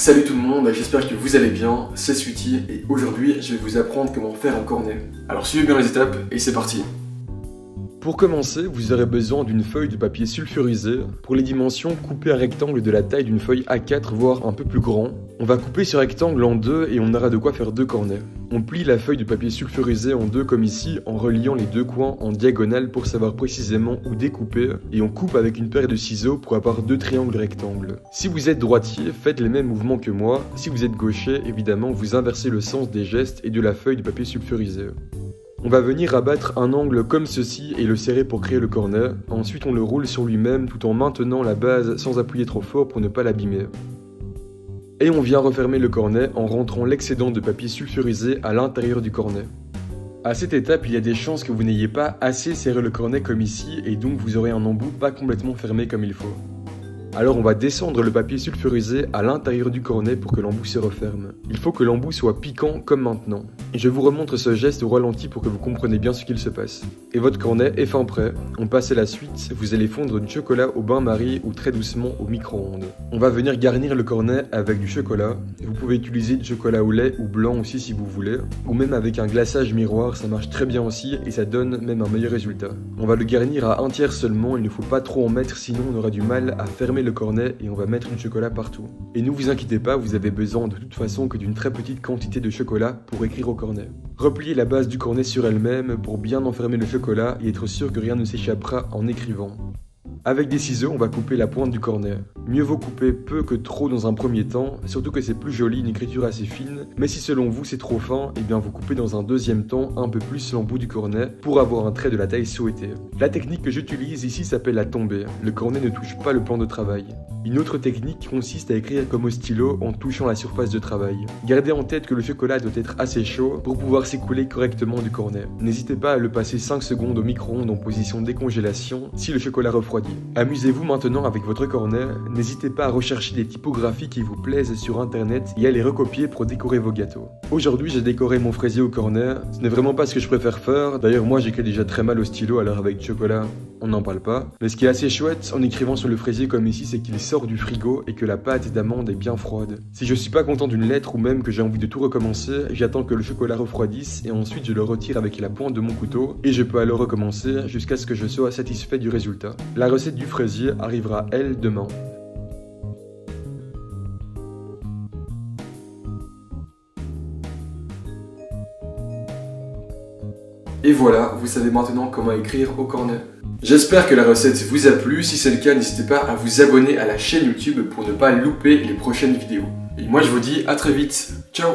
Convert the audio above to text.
Salut tout le monde, j'espère que vous allez bien, c'est Sweety et aujourd'hui je vais vous apprendre comment faire un cornet. Alors suivez bien les étapes et c'est parti. Pour commencer, vous aurez besoin d'une feuille de papier sulfurisé. Pour les dimensions, coupez un rectangle de la taille d'une feuille A4 voire un peu plus grand. On va couper ce rectangle en deux et on aura de quoi faire deux cornets. On plie la feuille de papier sulfurisé en deux comme ici en reliant les deux coins en diagonale pour savoir précisément où découper et on coupe avec une paire de ciseaux pour avoir deux triangles rectangles. Si vous êtes droitier, faites les mêmes mouvements que moi. Si vous êtes gaucher, évidemment vous inversez le sens des gestes et de la feuille de papier sulfurisé. On va venir abattre un angle comme ceci et le serrer pour créer le cornet. Ensuite on le roule sur lui-même tout en maintenant la base sans appuyer trop fort pour ne pas l'abîmer. Et on vient refermer le cornet en rentrant l'excédent de papier sulfurisé à l'intérieur du cornet. À cette étape, il y a des chances que vous n'ayez pas assez serré le cornet comme ici et donc vous aurez un embout pas complètement fermé comme il faut. Alors on va descendre le papier sulfurisé à l'intérieur du cornet pour que l'embout se referme. Il faut que l'embout soit piquant comme maintenant. Et je vous remontre ce geste au ralenti pour que vous compreniez bien ce qu'il se passe. Et votre cornet est fin prêt. On passe à la suite, vous allez fondre du chocolat au bain-marie ou très doucement au micro-ondes. On va venir garnir le cornet avec du chocolat. Vous pouvez utiliser du chocolat au lait ou blanc aussi si vous voulez. Ou même avec un glaçage miroir, ça marche très bien aussi et ça donne même un meilleur résultat. On va le garnir à 1/3 seulement, il ne faut pas trop en mettre sinon on aura du mal à fermer le cornet et on va mettre du chocolat partout. Et ne vous inquiétez pas, vous avez besoin de toute façon que d'une très petite quantité de chocolat pour écrire au cornet. Repliez la base du cornet sur elle-même pour bien enfermer le chocolat et être sûr que rien ne s'échappera en écrivant. Avec des ciseaux, on va couper la pointe du cornet. Mieux vaut couper peu que trop dans un premier temps, surtout que c'est plus joli, une écriture assez fine, mais si selon vous c'est trop fin, et bien vous coupez dans un deuxième temps un peu plus l'embout du cornet pour avoir un trait de la taille souhaitée. La technique que j'utilise ici s'appelle la tombée. Le cornet ne touche pas le plan de travail. Une autre technique consiste à écrire comme au stylo en touchant la surface de travail. Gardez en tête que le chocolat doit être assez chaud pour pouvoir s'écouler correctement du cornet. N'hésitez pas à le passer 5 secondes au micro-ondes en position décongélation si le chocolat refroidit. Amusez-vous maintenant avec votre cornet, n'hésitez pas à rechercher des typographies qui vous plaisent sur internet et à les recopier pour décorer vos gâteaux. Aujourd'hui j'ai décoré mon fraisier au cornet, ce n'est vraiment pas ce que je préfère faire, d'ailleurs moi j'écris déjà très mal au stylo alors avec du chocolat on n'en parle pas. Mais ce qui est assez chouette en écrivant sur le fraisier comme ici c'est qu'il sort du frigo et que la pâte d'amande est bien froide. Si je suis pas content d'une lettre ou même que j'ai envie de tout recommencer, j'attends que le chocolat refroidisse et ensuite je le retire avec la pointe de mon couteau et je peux alors recommencer jusqu'à ce que je sois satisfait du résultat. La recette du fraisier arrivera elle demain. Et voilà, vous savez maintenant comment écrire au cornet. J'espère que la recette vous a plu, si c'est le cas n'hésitez pas à vous abonner à la chaîne YouTube pour ne pas louper les prochaines vidéos. Et moi je vous dis à très vite, ciao.